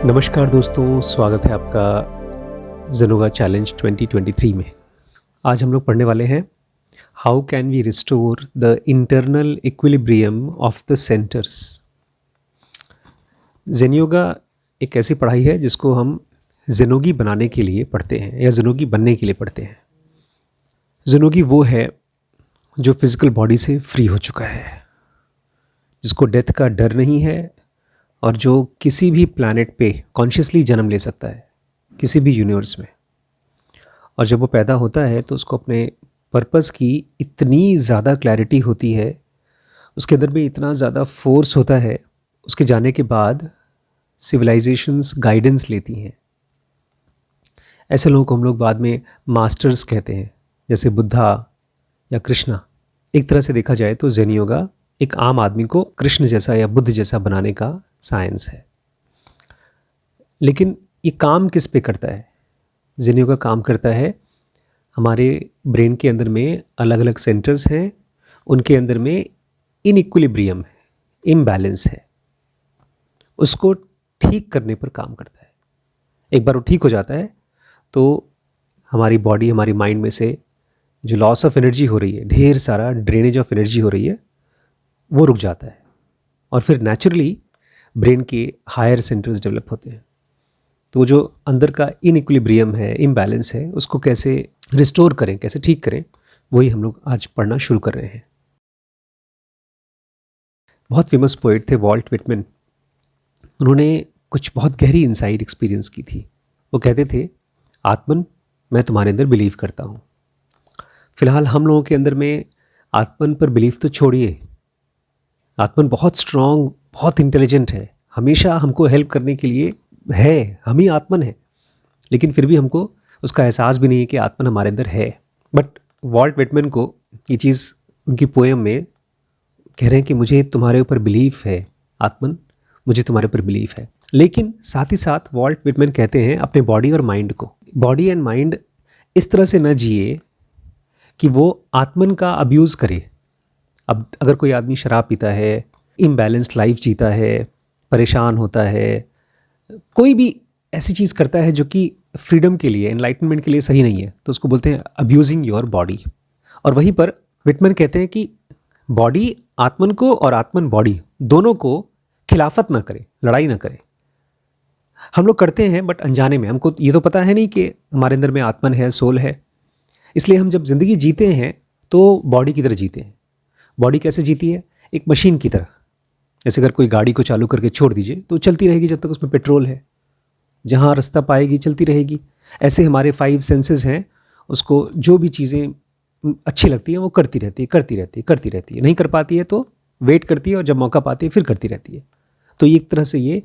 नमस्कार दोस्तों, स्वागत है आपका ज़ेनोगा चैलेंज 2023 में। आज हम लोग पढ़ने वाले हैं how can we restore the internal equilibrium of the centres. Zen yoga एक ऐसी पढ़ाई है जिसको हम ज़ेनोगी बनाने के लिए पढ़ते हैं या ज़ेनोगी बनने के लिए पढ़ते हैं। ज़ेनोगी वो है जो फिज़िकल बॉडी से फ्री हो चुका है, जिसको डेथ का डर नहीं है और जो किसी भी प्लैनेट पे कॉन्शियसली जन्म ले सकता है, किसी भी यूनिवर्स में। और जब वो पैदा होता है तो उसको अपने पर्पस की इतनी ज़्यादा क्लैरिटी होती है, उसके अंदर में इतना ज़्यादा फोर्स होता है। उसके जाने के बाद सिविलाइजेशंस गाइडेंस लेती हैं। ऐसे लोगों को हम लोग बाद में मास्टर्स कहते हैं, जैसे बुद्धा या कृष्णा। एक तरह से देखा जाए तो ज़ेन योगा एक आम आदमी को कृष्ण जैसा या बुद्ध जैसा बनाने का साइंस है। लेकिन ये काम किस पे करता है? ज़ेन योगा काम करता है हमारे ब्रेन के अंदर में अलग अलग सेंटर्स हैं, उनके अंदर में इनइक्विलिब्रियम है, इम्बैलेंस है, उसको ठीक करने पर काम करता है। एक बार वो ठीक हो जाता है तो हमारी बॉडी, हमारी माइंड में से जो लॉस ऑफ एनर्जी हो रही है, ढेर सारा ड्रेनेज ऑफ एनर्जी हो रही है, वो रुक जाता है और फिर नेचुरली ब्रेन के हायर सेंटर्स डेवलप होते हैं। तो जो अंदर का इनइक्विलिब्रियम है, इम्बैलेंस है, उसको कैसे रिस्टोर करें, कैसे ठीक करें, वही हम लोग आज पढ़ना शुरू कर रहे हैं। बहुत फेमस पोइट थे वॉल्ट विटमैन। उन्होंने कुछ बहुत गहरी इनसाइड एक्सपीरियंस की थी। वो कहते थे, आत्मन, मैं तुम्हारे अंदर बिलीव करता हूँ। फिलहाल हम लोगों के अंदर में आत्मन पर बिलीव तो छोड़िए, आत्मन बहुत स्ट्रांग, बहुत इंटेलिजेंट है, हमेशा हमको हेल्प करने के लिए है, हम ही आत्मन है। लेकिन फिर भी हमको उसका एहसास भी नहीं है कि आत्मन हमारे अंदर है। बट वॉल्ट विटमैन को ये चीज़ उनकी पोएम में कह रहे हैं कि मुझे तुम्हारे ऊपर बिलीफ है आत्मन, मुझे तुम्हारे ऊपर बिलीफ है। लेकिन साथ ही साथ वॉल्ट विटमैन कहते हैं अपने बॉडी और माइंड को, बॉडी एंड माइंड इस तरह से न जिए कि वो आत्मन का अब्यूज़ करे। अब अगर कोई आदमी शराब पीता है, इम्बैलेंस्ड लाइफ जीता है, परेशान होता है, कोई भी ऐसी चीज़ करता है जो कि फ्रीडम के लिए, एनलाइटनमेंट के लिए सही नहीं है, तो उसको बोलते हैं अब्यूजिंग योर बॉडी। और वहीं पर विटमैन कहते हैं कि बॉडी आत्मन को और आत्मन बॉडी दोनों को खिलाफत ना करे, लड़ाई ना करे। हम लोग करते हैं बट अनजाने में, हमको ये तो पता है नहीं कि हमारे अंदर में आत्मन है, सोल है। इसलिए हम जब ज़िंदगी जीते हैं तो बॉडी की तरह जीते हैं। बॉडी कैसे जीती है? एक मशीन की तरह। जैसे अगर कोई गाड़ी को चालू करके छोड़ दीजिए तो चलती रहेगी जब तक उसमें पेट्रोल है, जहाँ रास्ता पाएगी चलती रहेगी। ऐसे हमारे 5 सेंसेस हैं, उसको जो भी चीज़ें अच्छी लगती हैं वो करती रहती है, करती रहती है, करती रहती है। नहीं कर पाती है तो वेट करती है और जब मौका पाती है फिर करती रहती है। तो एक तरह से ये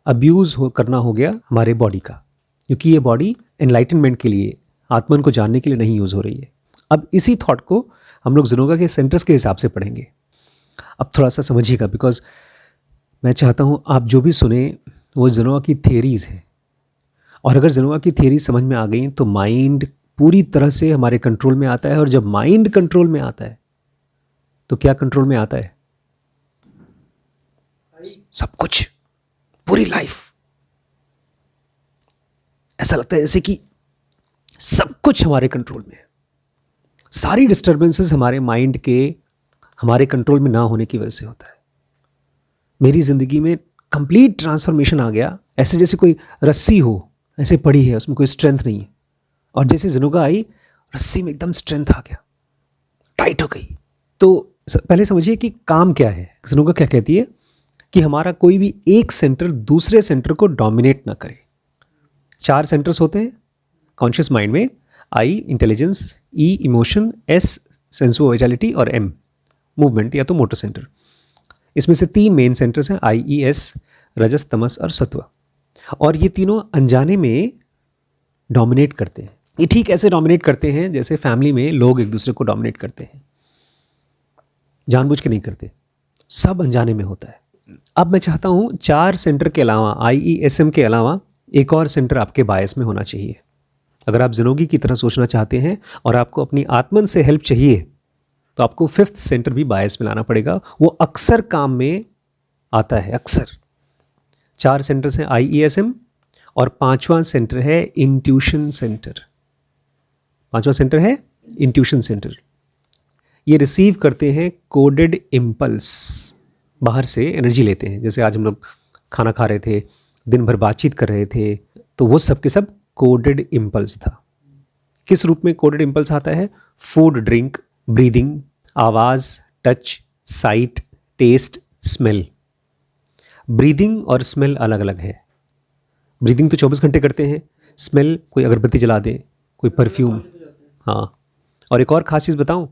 अब्यूज़ करना हो गया हमारे बॉडी का, क्योंकि ये बॉडी एनलाइटनमेंट के लिए, आत्मन को जानने के लिए नहीं यूज़ हो रही है। अब इसी थॉट को हम लोग ज़ेनोगा के सेंटर्स के हिसाब से पढ़ेंगे। अब थोड़ा सा समझिएगा, बिकॉज मैं चाहता हूँ आप जो भी सुने वो ज़ेनोगा की थियरीज़ हैं। और अगर ज़ेनोगा की थियरी समझ में आ गई तो माइंड पूरी तरह से हमारे कंट्रोल में आता है। और जब माइंड कंट्रोल में आता है तो क्या कंट्रोल में आता है? सब कुछ, पूरी लाइफ। ऐसा लगता है जैसे कि सब कुछ हमारे कंट्रोल में है। सारी डिस्टर्बेंसेस हमारे माइंड के हमारे कंट्रोल में ना होने की वजह से होता है। मेरी ज़िंदगी में कंप्लीट ट्रांसफॉर्मेशन आ गया, ऐसे जैसे कोई रस्सी हो, ऐसे पड़ी है, उसमें कोई स्ट्रेंथ नहीं है। और जैसे ज़ेनोगा आई, रस्सी में एकदम स्ट्रेंथ आ गया, टाइट हो गई। तो पहले समझिए कि काम क्या है। ज़ेनोगा क्या कहती है कि हमारा कोई भी एक सेंटर दूसरे सेंटर को डोमिनेट ना करे। 4 सेंटर्स होते हैं कॉन्शियस माइंड में, आई इंटेलिजेंस, ई इमोशन, एस सेंसुअल वाइटैलिटी और एम मूवमेंट या तो मोटर सेंटर। इसमें से 3 मेन सेंटर्स हैं, आई, ई, एस, रजस, तमस और सत्व। और ये तीनों अनजाने में डोमिनेट करते हैं। ये ठीक ऐसे डोमिनेट करते हैं जैसे फैमिली में लोग एक दूसरे को डोमिनेट करते हैं, जानबूझ के नहीं करते, सब अनजाने में होता है। अब मैं चाहता हूँ 4 सेंटर के अलावा, आई, ई, एस, एम के अलावा एक और सेंटर आपके बायस में होना चाहिए। अगर आप ज़ेनोगी की तरह सोचना चाहते हैं और आपको अपनी आत्मन से हेल्प चाहिए तो आपको 5th सेंटर भी बायस में लाना पड़ेगा। वो अक्सर काम में आता है, अक्सर। 4 सेंटर्स हैं IESM, और 5वां सेंटर है इंट्यूशन सेंटर। 5वां सेंटर है इंट्यूशन सेंटर। ये रिसीव करते हैं कोडेड इम्पल्स, बाहर से एनर्जी लेते हैं। जैसे आज हम लोग खाना खा रहे थे, दिन भर बातचीत कर रहे थे, तो वो सब के सब कोडेड इम्पल्स था। किस रूप में कोडेड इम्पल्स आता है? फूड, ड्रिंक, ब्रीदिंग, आवाज़, touch, sight, taste, smell. Breathing और स्मेल अलग अलग है। ब्रीदिंग तो 24 घंटे करते हैं, स्मेल कोई अगरबत्ती जला दे, कोई परफ्यूम। हाँ, और एक और खास चीज़ बताऊं,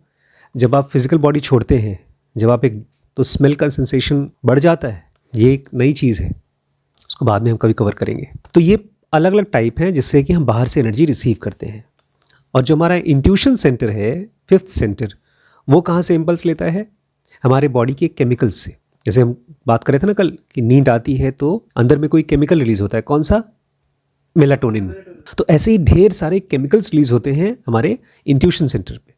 जब आप फिजिकल बॉडी छोड़ते हैं, जब आप एक, तो स्मेल का सेंसेशन बढ़ जाता है। ये एक नई चीज़ है, उसको बाद में हम कभी कवर करेंगे। तो ये अलग अलग टाइप हैं जिससे कि हम बाहर से एनर्जी रिसीव करते हैं। और जो हमारा इंट्यूशन सेंटर है, 5th सेंटर, वो कहाँ से इम्पल्स लेता है? हमारे बॉडी के केमिकल्स से। जैसे हम बात कर रहे थे ना कल कि नींद आती है तो अंदर में कोई केमिकल रिलीज होता है, कौन सा? मेलाटोनिन। तो ऐसे ही ढेर सारे केमिकल्स रिलीज होते हैं हमारे इंट्यूशन सेंटर पे,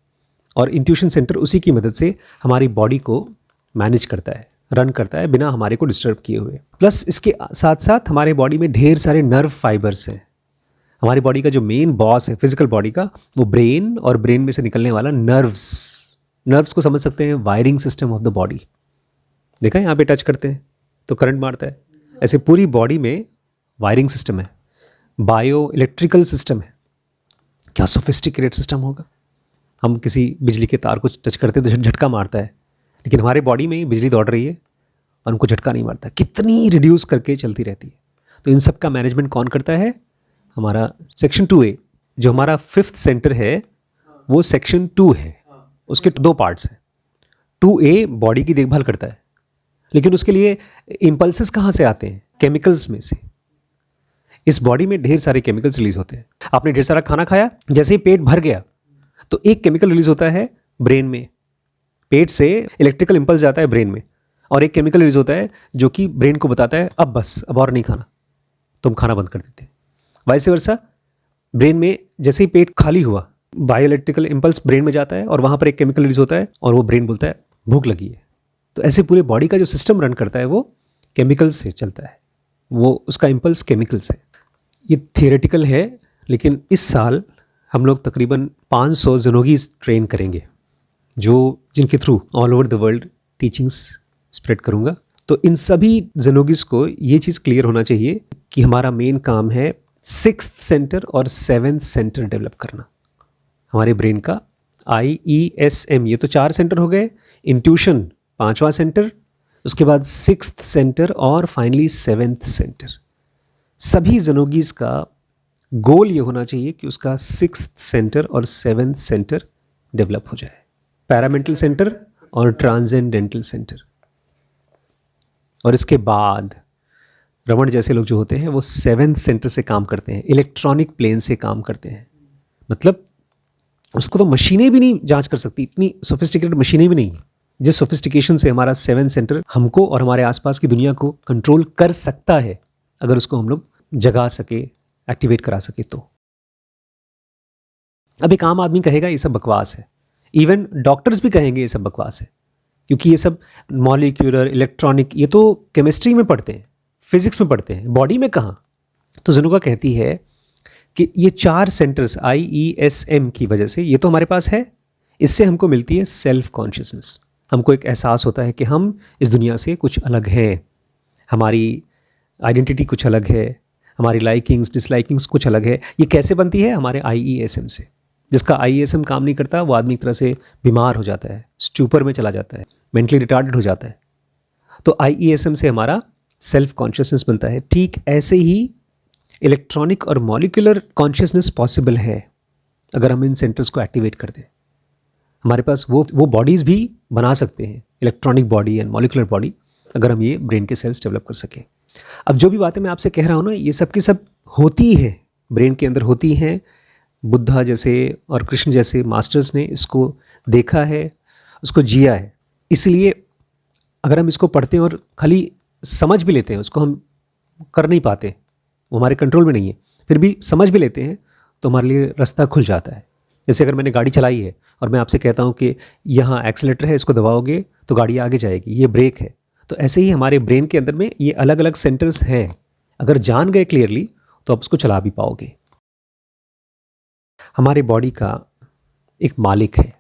और इंट्यूशन सेंटर उसी की मदद से हमारी बॉडी को मैनेज करता है, रन करता है, बिना हमारे को डिस्टर्ब किए हुए। प्लस इसके साथ साथ हमारे बॉडी में ढेर सारे नर्व फाइबर्स हैं। हमारी बॉडी का जो मेन बॉस है फिजिकल बॉडी का, वो ब्रेन, और ब्रेन में से निकलने वाला नर्व्स को समझ सकते हैं wiring system of the body. देखा है, यहाँ पे टच करते हैं तो करंट मारता है। ऐसे पूरी बॉडी में वायरिंग सिस्टम है, बायो इलेक्ट्रिकल सिस्टम है। क्या सोफिस्टिकेटेड सिस्टम होगा। हम किसी बिजली के तार को टच करते हैं तो झटका मारता है, लेकिन हमारे बॉडी में ही बिजली दौड़ रही है और उनको झटका नहीं मारता। कितनी रिड्यूस करके चलती रहती है। तो इन सब का मैनेजमेंट कौन करता है? हमारा सेक्शन 2A, जो हमारा 5th सेंटर है, वो सेक्शन 2 है। उसके 2 पार्ट्स हैं। 2A बॉडी की देखभाल करता है, लेकिन उसके लिए इम्पल्सेस कहाँ से आते हैं? केमिकल्स में से। इस बॉडी में ढेर सारे केमिकल्स रिलीज होते हैं। आपने ढेर सारा खाना खाया, जैसे ही पेट भर गया तो एक केमिकल रिलीज होता है ब्रेन में। पेट से इलेक्ट्रिकल इम्पल्स जाता है ब्रेन में, और एक केमिकल रिलीज होता है जो कि ब्रेन को बताता है अब बस, अब और नहीं खाना, तुम खाना बंद कर देते हैं। वैसे वर्सा ब्रेन में जैसे ही पेट खाली हुआ, बायो इलेक्ट्रिकल इम्पल्स ब्रेन में जाता है और वहाँ पर एक केमिकल रिलीज होता है और वो ब्रेन बोलता है भूख लगी है। तो ऐसे पूरे बॉडी का जो सिस्टम रन करता है वो केमिकल्स से चलता है, वो उसका इम्पल्स केमिकल्स है। ये थियोरेटिकल है, लेकिन इस साल हम लोग तकरीबन 500 ज़ेनोगीज ट्रेन करेंगे, जिनके through all over the world teachings spread करूँगा। तो इन सभी ज़ेनोगीज को ये चीज़ क्लियर होना चाहिए कि हमारा मेन काम है 6th सेंटर और 7th सेंटर डेवलप करना हमारे ब्रेन का। IESM, ये तो 4 सेंटर हो गए। इंट्यूशन 5वां सेंटर, उसके बाद 6th सेंटर, और फाइनली 7th सेंटर। सभी ज़ेनोगीज का गोल ये होना चाहिए कि उसका 6th सेंटर और 7th सेंटर डेवलप हो जाए। पैरामेंटल सेंटर और ट्रांसेंडेंटल सेंटर। और इसके बाद रमण जैसे लोग जो होते हैं वो 7th सेंटर से काम करते हैं, इलेक्ट्रॉनिक प्लेन से काम करते हैं। मतलब उसको तो मशीनें भी नहीं जांच कर सकती, इतनी सोफिस्टिकेटेड मशीनें भी नहीं है। जिस सोफिस्टिकेशन से हमारा 7th सेंटर हमको और हमारे आसपास की दुनिया को कंट्रोल कर सकता है, अगर उसको हम लोग जगा सके, एक्टिवेट करा सके तो। अब एक आम आदमी कहेगा ये सब बकवास है, इवन डॉक्टर्स भी कहेंगे ये सब बकवास है, क्योंकि ये सब मॉलिक्यूलर, इलेक्ट्रॉनिक, ये तो केमिस्ट्री में पढ़ते हैं, फिजिक्स में पढ़ते हैं, बॉडी में कहाँ। तो ज़ेनुका कहती है कि ये 4 सेंटर्स IESM की वजह से ये तो हमारे पास है, इससे हमको मिलती है सेल्फ कॉन्शियसनेस। हमको एक एहसास होता है कि हम इस दुनिया से कुछ अलग हैं, हमारी आइडेंटिटी कुछ अलग है, हमारी लाइकिंग्स डिसलाइकिंग्स कुछ अलग है। ये कैसे बनती है? हमारे IESM से। जिसका IESM काम नहीं करता वो आदमी एक तरह से बीमार हो जाता है, स्टूपर में चला जाता है, मेंटली रिटार्डेड हो जाता है। तो IESM से हमारा सेल्फ कॉन्शियसनेस बनता है। ठीक ऐसे ही इलेक्ट्रॉनिक और मॉलिक्यूलर कॉन्शियसनेस पॉसिबल है अगर हम इन सेंटर्स को एक्टिवेट कर दें। हमारे पास वो बॉडीज़ भी बना सकते हैं, electronic body and molecular body, अगर हम ये ब्रेन के सेल्स डेवलप कर सकें। अब जो भी बातें मैं आपसे कह रहा हूँ ना, ये सब की सब होती हैं ब्रेन के अंदर होती हैं। बुद्धा जैसे और कृष्ण जैसे मास्टर्स ने इसको देखा है, उसको जिया है। इसलिए अगर हम इसको पढ़ते हैं और खाली समझ भी लेते हैं, उसको हम कर नहीं पाते, वो हमारे कंट्रोल में नहीं है, फिर भी समझ भी लेते हैं तो हमारे लिए रास्ता खुल जाता है। जैसे अगर मैंने गाड़ी चलाई है और मैं आपसे कहता हूँ कि यहाँ एक्सीलेटर है, इसको दबाओगे तो गाड़ी आगे जाएगी, ये ब्रेक है, तो ऐसे ही हमारे ब्रेन के अंदर में ये अलग अलग सेंटर्स हैं। अगर जान गए क्लियरली तो आप उसको चला भी पाओगे। हमारे बॉडी का एक मालिक है।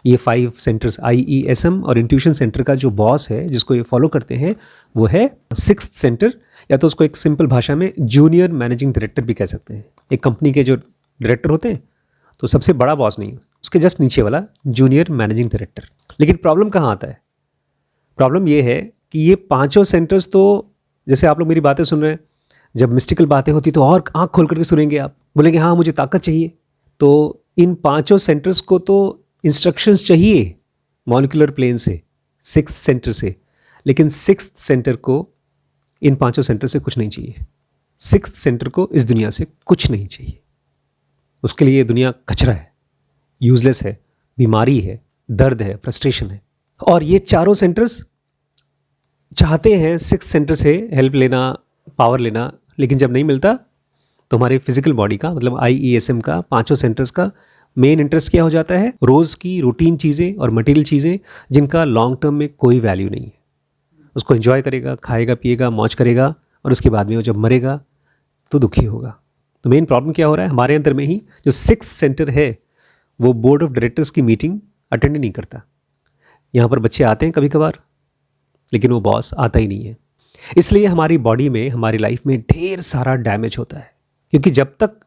ये 5 सेंटर्स IESM और इंट्यूशन सेंटर का जो बॉस है, जिसको ये फॉलो करते हैं, वो है 6th सेंटर, या तो उसको एक सिंपल भाषा में जूनियर मैनेजिंग डायरेक्टर भी कह सकते हैं। एक कंपनी के जो डायरेक्टर होते हैं तो सबसे बड़ा बॉस नहीं, उसके जस्ट नीचे वाला जूनियर मैनेजिंग डायरेक्टर। लेकिन प्रॉब्लम कहाँ आता है? प्रॉब्लम ये है कि ये 5 सेंटर्स तो, जैसे आप लोग मेरी बातें सुन रहे हैं, जब मिस्टिकल बातें होती तो और आँख खोल करके सुनेंगे, आप बोलेंगे हाँ मुझे ताकत चाहिए। तो इन 5 सेंटर्स को तो इंस्ट्रक्शंस चाहिए मॉलिक्यूलर प्लेन से, 6th सेंटर से, लेकिन 6th सेंटर को इन 5 सेंटर से कुछ नहीं चाहिए। 6th सेंटर को इस दुनिया से कुछ नहीं चाहिए। उसके लिए ये दुनिया कचरा है, यूजलेस है, बीमारी है, दर्द है, फ्रस्ट्रेशन है। और ये चारों सेंटर्स चाहते हैं 6th सेंटर से हेल्प लेना, पावर लेना, लेकिन जब नहीं मिलता तो हमारे फिजिकल बॉडी का, मतलब IESM का 5 सेंटर्स का मेन इंटरेस्ट क्या हो जाता है? रोज़ की रूटीन चीज़ें और मटेरियल चीज़ें जिनका लॉन्ग टर्म में कोई वैल्यू नहीं है। उसको एंजॉय करेगा, खाएगा, पिएगा, मौज करेगा, और उसके बाद में वो जब मरेगा तो दुखी होगा। तो मेन प्रॉब्लम क्या हो रहा है? हमारे अंदर में ही जो 6th सेंटर है वो बोर्ड ऑफ डायरेक्टर्स की मीटिंग अटेंड नहीं करता। यहाँ पर बच्चे आते हैं कभी कभार, लेकिन वो बॉस आता ही नहीं है। इसलिए हमारी बॉडी में, हमारी लाइफ में ढेर सारा डैमेज होता है, क्योंकि जब तक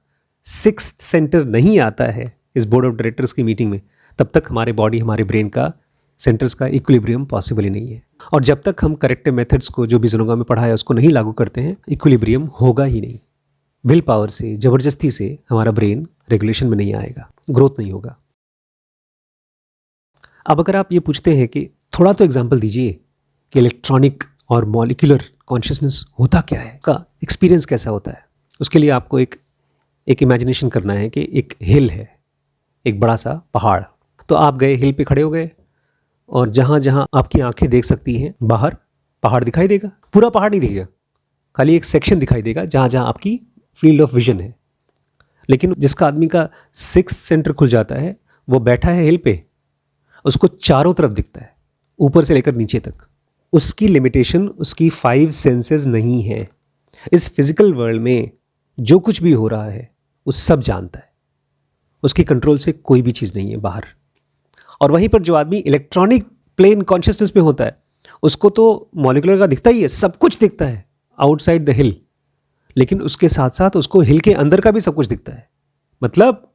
6th सेंटर नहीं आता है इस बोर्ड ऑफ डायरेक्टर्स की मीटिंग में, तब तक हमारे बॉडी, हमारे ब्रेन का सेंटर्स का इक्विलिब्रियम पॉसिबल ही नहीं है। और जब तक हम करेक्टिव मेथड्स को, जो भी जुनोगा में पढ़ा है, उसको नहीं लागू करते हैं, इक्विलिब्रियम होगा ही नहीं। विल पावर से, जबरदस्ती से हमारा ब्रेन रेगुलेशन में नहीं आएगा, ग्रोथ नहीं होगा। अब अगर आप ये पूछते हैं कि थोड़ा तो एग्जाम्पल दीजिए कि इलेक्ट्रॉनिक और मॉलिक्यूलर कॉन्शियसनेस होता क्या है, का एक्सपीरियंस कैसा होता है, उसके लिए आपको एक इमेजिनेशन करना है कि एक हिल है, एक बड़ा सा पहाड़। तो आप गए, हिल पे खड़े हो गए, और जहाँ जहाँ आपकी आंखें देख सकती हैं, बाहर पहाड़ दिखाई देगा। पूरा पहाड़ नहीं दिखेगा, खाली एक सेक्शन दिखाई देगा जहाँ जहाँ आपकी फील्ड ऑफ विजन है। लेकिन जिसका आदमी का 6th सेंटर खुल जाता है, वो बैठा है हिल पे, उसको चारों तरफ दिखता है, ऊपर से लेकर नीचे तक। उसकी लिमिटेशन उसकी 5 सेंसेस नहीं है। इस फिजिकल वर्ल्ड में जो कुछ भी हो रहा है वो सब जानता है, उसकी कंट्रोल से कोई भी चीज़ नहीं है बाहर। और वहीं पर जो आदमी इलेक्ट्रॉनिक प्लेन कॉन्शियसनेस में होता है, उसको तो मॉलिक्यूलर का दिखता ही है, सब कुछ दिखता है आउटसाइड द हिल, लेकिन उसके साथ साथ उसको हिल के अंदर का भी सब कुछ दिखता है। मतलब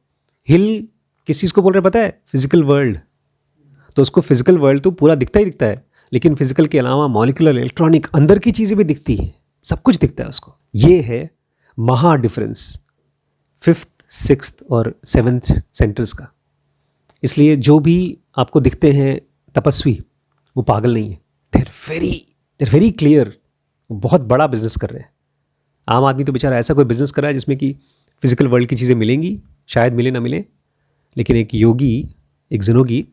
हिल किस चीज़ को बोल रहे पता है? Physical world. तो उसको फिजिकल वर्ल्ड तो पूरा दिखता ही दिखता है, लेकिन फिजिकल के अलावा मॉलिक्यूलर, इलेक्ट्रॉनिक, अंदर की चीज़ें भी दिखती हैं, सब कुछ दिखता है उसको। ये है महा डिफरेंस 5th, 6th और 7th सेंटर्स का। इसलिए जो भी आपको दिखते हैं तपस्वी, वो पागल नहीं है। देर वेरी क्लियर, वो बहुत बड़ा बिजनेस कर रहे हैं। आम आदमी तो बेचारा ऐसा कोई बिजनेस कर रहा है जिसमें कि फिजिकल वर्ल्ड की चीज़ें मिलेंगी, शायद मिले ना मिले, लेकिन एक योगी, एक जिनोगी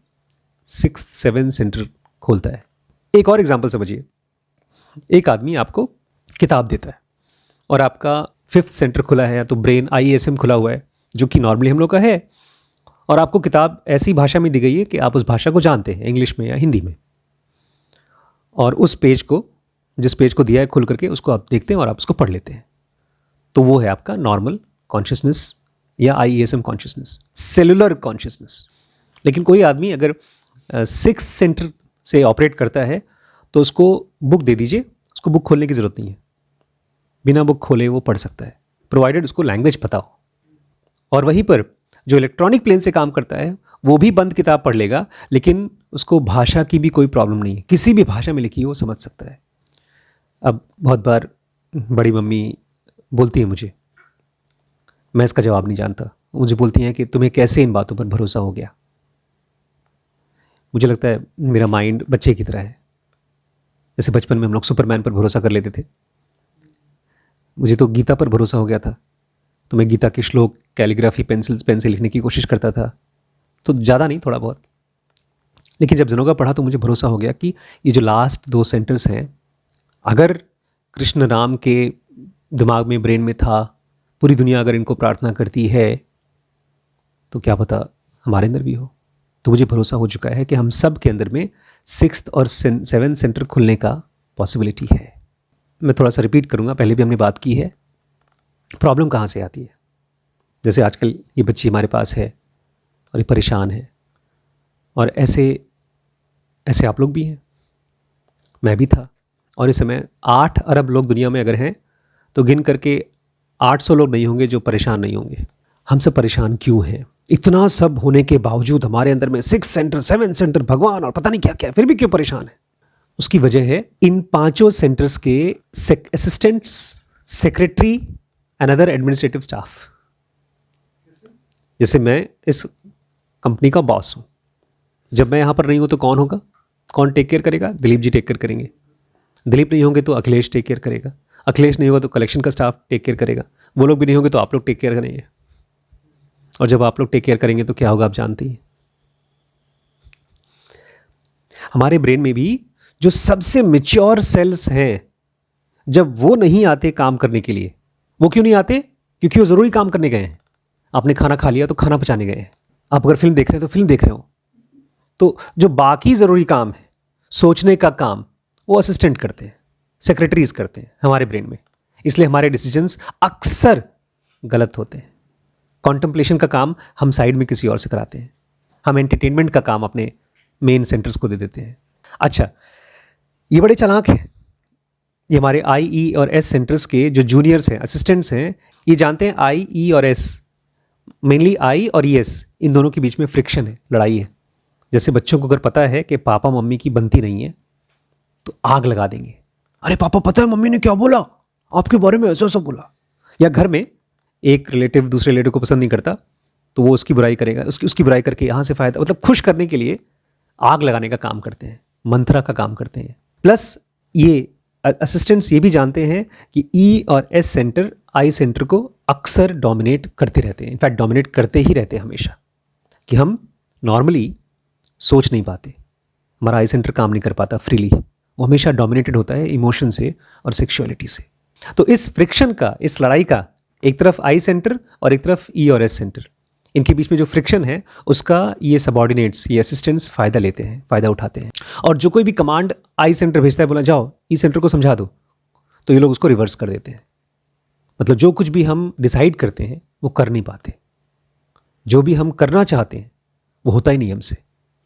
6th, 7th सेंटर खोलता है। एक और एग्जाम्पल समझिए। एक आदमी आपको किताब देता है और आपका 5th सेंटर खुला है, या तो ब्रेन IESM खुला हुआ है, जो कि नॉर्मली हम लोग का है, और आपको किताब ऐसी भाषा में दी गई है कि आप उस भाषा को जानते हैं, इंग्लिश में या हिंदी में। और उस पेज को, जिस पेज को दिया है खुल करके, उसको आप देखते हैं और आप उसको पढ़ लेते हैं। तो वो है आपका नॉर्मल कॉन्शियसनेस या IESM कॉन्शियसनेस, सेलुलर कॉन्शियसनेस। लेकिन कोई आदमी अगर 6th सेंटर से ऑपरेट करता है तो उसको बुक दे दीजिए, उसको बुक खोलने की ज़रूरत नहीं है, बिना बुक खोले वो पढ़ सकता है, प्रोवाइडेड उसको लैंग्वेज पता हो। और वहीं पर जो इलेक्ट्रॉनिक प्लेन से काम करता है, वो भी बंद किताब पढ़ लेगा, लेकिन उसको भाषा की भी कोई प्रॉब्लम नहीं है, किसी भी भाषा में लिखी हो वो समझ सकता है। अब बहुत बार बड़ी मम्मी बोलती है मुझे, मैं इसका जवाब नहीं जानता, मुझे बोलती हैं कि तुम्हें कैसे इन बातों पर भरोसा हो गया। मुझे लगता है मेरा माइंड बच्चे की तरह है, जैसे बचपन में हम लोग सुपरमैन पर भरोसा कर लेते थे। मुझे तो गीता पर भरोसा हो गया था, तो मैं गीता के श्लोक कैलीग्राफी पेन से लिखने की कोशिश करता था, तो ज़्यादा नहीं, थोड़ा बहुत। लेकिन जब जनोगा पढ़ा तो मुझे भरोसा हो गया कि ये जो लास्ट 2 सेंटर्स हैं, अगर कृष्ण राम के दिमाग में, ब्रेन में था, पूरी दुनिया अगर इनको प्रार्थना करती है, तो क्या पता हमारे अंदर भी हो। तो मुझे भरोसा हो चुका है कि हम सब के अंदर में 6th और 7th सेंटर खुलने का पॉसिबिलिटी है। मैं थोड़ा सा रिपीट करूँगा, पहले भी हमने बात की है। प्रॉब्लम कहाँ से आती है? जैसे आजकल ये बच्ची हमारे पास है और ये परेशान है, और ऐसे ऐसे आप लोग भी हैं, मैं भी था। और इस समय 8 अरब लोग दुनिया में अगर हैं तो गिन करके 800 लोग नहीं होंगे जो परेशान नहीं होंगे। हम सब परेशान क्यों हैं? इतना सब होने के बावजूद हमारे अंदर में 6 सेंटर, 7 सेंटर, भगवान और पता नहीं क्या क्या, फिर भी क्यों परेशान है? उसकी वजह है इन 5 सेंटर्स के assistants, secretary and other administrative staff. जैसे मैं इस कंपनी का बॉस हूँ, जब मैं यहाँ पर नहीं हूँ तो कौन होगा? कौन टेक केयर करेगा? दिलीप जी टेक केयर करेंगे। दिलीप नहीं होंगे तो अखिलेश टेक केयर करेगा। अखिलेश नहीं होगा तो कलेक्शन का स्टाफ टेक केयर करेगा। वो लोग भी नहीं होंगे तो आप लोग टेक केयर करेंगे। और जब आप लोग टेक केयर करेंगे तो क्या होगा आप जानते हैं। हमारे ब्रेन में भी जो सबसे मैच्योर सेल्स हैं, जब वो नहीं आते काम करने के लिए, वो क्यों नहीं आते? क्योंकि वो ज़रूरी काम करने गए हैं। आपने खाना खा लिया तो खाना पचाने गए हैं। आप अगर फिल्म देख रहे हैं तो फिल्म देख रहे हो। तो जो बाकी ज़रूरी काम है, सोचने का काम, वो असिस्टेंट करते हैं, सेक्रेटरीज करते हैं हमारे ब्रेन में। इसलिए हमारे डिसीजंस अक्सर गलत होते हैं। कॉन्टेम्पलेशन का काम हम साइड में किसी और से कराते हैं। हम एंटरटेनमेंट का काम अपने मेन सेंटर्स को दे देते हैं। अच्छा, ये बड़े चालाक हैं। ये हमारे आई, ई और एस सेंटर्स के जो जूनियर्स हैं, असिस्टेंट्स हैं, ये जानते हैं आई, ई और एस, मेनली आई और ई एस, इन दोनों के बीच में फ्रिक्शन है, लड़ाई है। जैसे बच्चों को अगर पता है कि पापा मम्मी की बनती नहीं है तो आग लगा देंगे। अरे पापा, पता है मम्मी ने क्या बोला आपके बारे में, ऐसा ऐसा बोला। या घर में एक रिलेटिव दूसरे रिलेटिव को पसंद नहीं करता तो वो उसकी बुराई करेगा, उसकी बुराई करके यहाँ से फ़ायदा, मतलब खुश करने के लिए आग लगाने का काम करते हैं, मंत्रा का काम करते हैं। प्लस ये असिस्टेंट्स ये भी जानते हैं कि ई और एस सेंटर आई सेंटर को अक्सर डोमिनेट करते रहते हैं। इनफैक्ट डोमिनेट करते ही रहते हैं हमेशा, कि हम नॉर्मली सोच नहीं पाते, हमारा आई सेंटर काम नहीं कर पाता फ्रीली, वो हमेशा डोमिनेटेड होता है इमोशन से और सेक्सुअलिटी से। तो इस फ्रिक्शन का, इस लड़ाई का, एक तरफ आई सेंटर और एक तरफ ई और एस सेंटर, इनके बीच में जो फ्रिक्शन है उसका ये सबऑर्डिनेट्स, ये असिस्टेंट्स फ़ायदा लेते हैं, फ़ायदा उठाते हैं। और जो कोई भी कमांड आई सेंटर भेजता है, बोला जाओ ई सेंटर को समझा दो, तो ये लोग उसको रिवर्स कर देते हैं। मतलब जो कुछ भी हम डिसाइड करते हैं वो कर नहीं पाते, जो भी हम करना चाहते हैं वो होता ही नहीं हमसे।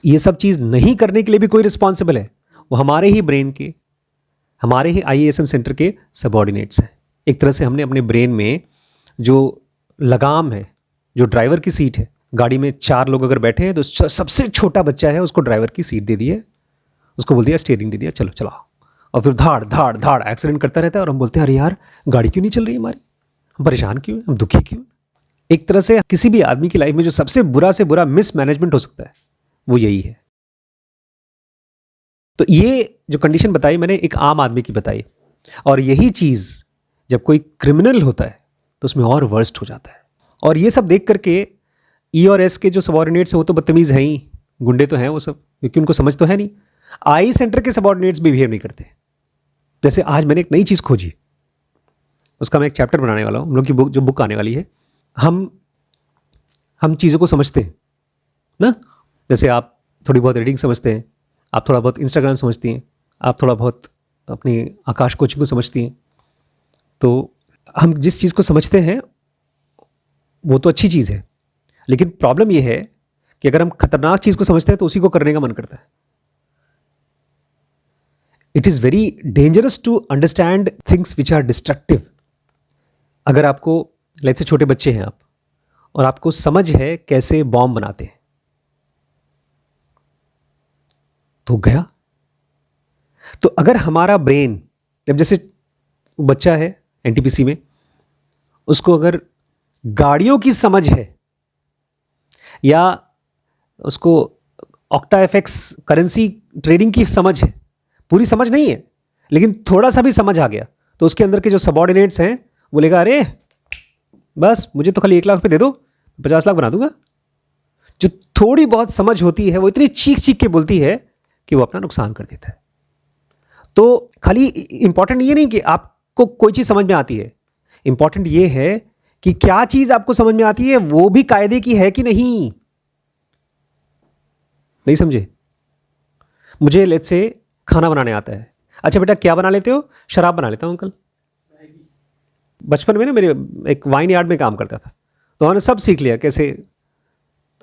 ये सब चीज़ नहीं करने के लिए भी कोई रिस्पॉन्सिबल है, वो हमारे ही ब्रेन के, हमारे ही IASM सेंटर के सबऑर्डिनेट्स हैं। एक तरह से हमने अपने ब्रेन में जो लगाम है, जो ड्राइवर की सीट है, गाड़ी में 4 लोग अगर बैठे हैं तो सबसे छोटा बच्चा है उसको ड्राइवर की सीट दे दी है, उसको बोल दिया, स्टीयरिंग दे दिया, चलो चलाओ। और फिर धाड़ धाड़ धाड़ एक्सीडेंट करता रहता है और हम बोलते हैं अरे यार गाड़ी क्यों नहीं चल रही हमारी, हम परेशान क्यों हैं, हम दुखी क्यों। एक तरह से किसी भी आदमी की लाइफ में जो सबसे बुरा से बुरा मिसमैनेजमेंट हो सकता है वो यही है। तो ये जो कंडीशन बताई मैंने एक आम आदमी की बताई, और यही चीज़ जब कोई क्रिमिनल होता है तो उसमें और वर्स्ट हो जाता है। और ये सब देख करके ई और एस के जो सबऑर्डिनेट्स हैं वो तो बदतमीज़ हैं ही, गुंडे तो हैं वो सब, क्योंकि उनको समझ तो है नहीं। आई सेंटर के सबऑर्डिनेट्स भी बिहेव नहीं करते। जैसे आज मैंने एक नई चीज़ खोजी, उसका मैं एक चैप्टर बनाने वाला हूँ, हम लोग की बुक, जो बुक आने वाली है। हम चीज़ों को समझते हैं ना, जैसे आप थोड़ी बहुत रीडिंग समझते हैं, आप थोड़ा बहुत इंस्टाग्राम समझती हैं, आप थोड़ा बहुत अपनी आकाश कोचिंग को समझती हैं। तो हम जिस चीज़ को समझते हैं वो तो अच्छी चीज़ है, लेकिन प्रॉब्लम ये है कि अगर हम खतरनाक चीज़ को समझते हैं तो उसी को करने का मन करता है। It is very dangerous to understand things which are destructive. अगर आपको, लाइक से छोटे बच्चे हैं आप, और आपको समझ है कैसे बॉम्ब बनाते हैं, तो गया। तो अगर हमारा ब्रेन, जब जैसे बच्चा है NTPC में, उसको अगर गाड़ियों की समझ है या उसको ऑक्टा FX करेंसी ट्रेडिंग की समझ है, पूरी समझ नहीं है लेकिन थोड़ा सा भी समझ आ गया, तो उसके अंदर के जो सबऑर्डिनेट्स हैं वो लेगा, अरे बस मुझे तो खाली 1 लाख रुपए दे दो, 50 लाख बना दूंगा। जो थोड़ी बहुत समझ होती है वो इतनी चीख चीख के बोलती है कि वो अपना नुकसान कर देता है। तो खाली इंपॉर्टेंट ये नहीं कि आपको कोई चीज़ समझ में आती है, इंपॉर्टेंट ये है कि क्या चीज़ आपको समझ में आती है वो भी कायदे की है कि नहीं। नहीं समझे? मुझे लेट्स से खाना बनाने आता है, अच्छा बेटा क्या बना लेते हो? शराब बना लेता हूँ अंकल। बचपन में ना मेरे एक वाइन यार्ड में काम करता था, तो उन्होंने सब सीख लिया कैसे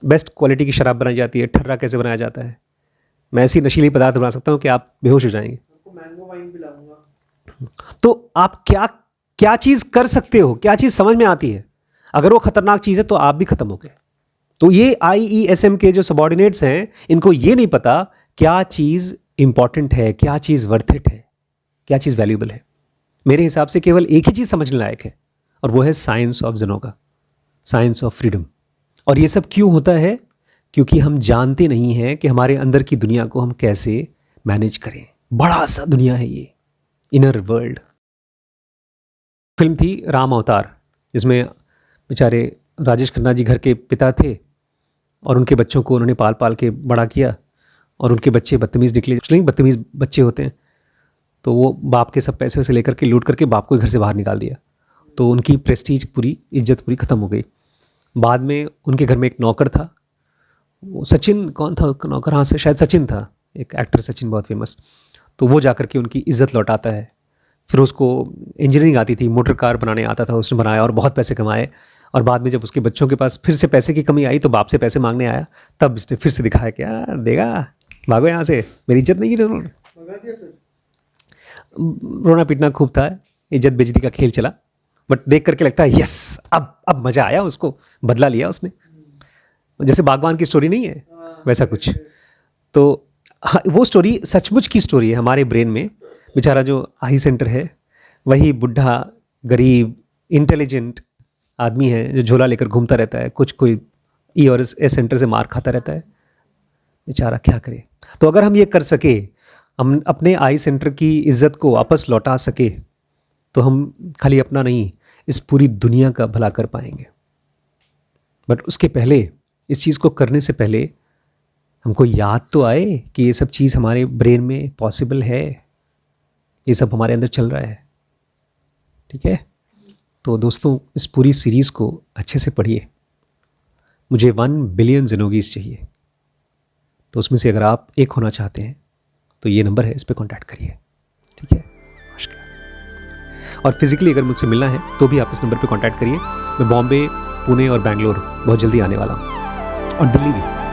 बेस्ट क्वालिटी की शराब बनाई जाती है, ठर्रा कैसे बनाया जाता है। मैं ऐसी नशीली पदार्थ बना सकता हूँ कि आप बेहोश हो जाएंगे। मैंगो वाइन पिलाऊंगा। तो आप क्या क्या चीज़ कर सकते हो, क्या चीज़ समझ में आती है? अगर वो खतरनाक चीज़ है तो आप भी खत्म हो गए। तो ये IESM के जो सबॉर्डिनेट्स हैं, इनको ये नहीं पता क्या चीज़ इंपॉर्टेंट है, क्या चीज़ वर्थ इट है, क्या चीज़ वैल्यूबल है। मेरे हिसाब से केवल एक ही चीज़ समझने लायक है, और वो है साइंस ऑफ ज़ेनोगा, साइंस ऑफ फ्रीडम। और ये सब क्यों होता है? क्योंकि हम जानते नहीं हैं कि हमारे अंदर की दुनिया को हम कैसे मैनेज करें। बड़ा सा दुनिया है ये, इनर वर्ल्ड। फिल्म थी राम अवतार, जिसमें बेचारे राजेश खन्ना जी घर के पिता थे और उनके बच्चों को उन्होंने पाल पाल के बड़ा किया, और उनके बच्चे बदतमीज़ निकले। नहीं, बदतमीज़ बच्चे होते हैं, तो वो बाप के सब पैसे वैसे लेकर के लूट करके बाप को घर से बाहर निकाल दिया। तो उनकी प्रेस्टीज पूरी, इज्जत पूरी ख़त्म हो गई। बाद में उनके घर में एक नौकर था, वो सचिन, कौन था नौकर? हाँ से शायद सचिन था, एक एक्टर सचिन, बहुत फेमस। तो वो जाकर के उनकी इज्जत लौटाता है। फिर उसको इंजीनियरिंग आती थी, मोटर कार बनाने आता था, उसने बनाया और बहुत पैसे कमाए। और बाद में जब उसके बच्चों के पास फिर से पैसे की कमी आई तो बाप से पैसे मांगने आया, तब इसने फिर से दिखाया कि यार देगा, भागो यहाँ से, मेरी इज्जत नहीं की थी उन्होंने। भगा दिया फिर। रोना पीटना खूब था, इज्जत बेइज्जती का खेल चला। बट देख करके लगता है यस, अब मज़ा आया, उसको बदला लिया उसने। जैसे बागवान की स्टोरी नहीं है, वैसा कुछ। तो हाँ, वो स्टोरी सचमुच की स्टोरी है हमारे ब्रेन में। बेचारा जो आई सेंटर है, वही बुढ़ा गरीब इंटेलिजेंट आदमी है जो झोला लेकर घूमता रहता है, कुछ कोई ई और एस सेंटर से मार खाता रहता है। बेचारा क्या करे। तो अगर हम ये कर सके, हम अपने आई सेंटर की इज्जत को वापस लौटा सके, तो हम खाली अपना नहीं, इस पूरी दुनिया का भला कर पाएंगे। बट उसके पहले, इस चीज़ को करने से पहले हमको याद तो आए कि ये सब चीज़ हमारे ब्रेन में पॉसिबल है, ये सब हमारे अंदर चल रहा है। ठीक है? तो दोस्तों, इस पूरी सीरीज़ को अच्छे से पढ़िए। मुझे 1 बिलियन ज़ेनोगीज़ चाहिए, तो उसमें से अगर आप एक होना चाहते हैं तो ये नंबर है, इस पर कॉन्टैक्ट करिए। ठीक है? नमस्कार। और फिजिकली अगर मुझसे मिलना है तो भी आप इस नंबर पर कॉन्टैक्ट करिए। मैं बॉम्बे, पुणे और बैंगलोर बहुत जल्दी आने वाला हूँ, और दिल्ली भी।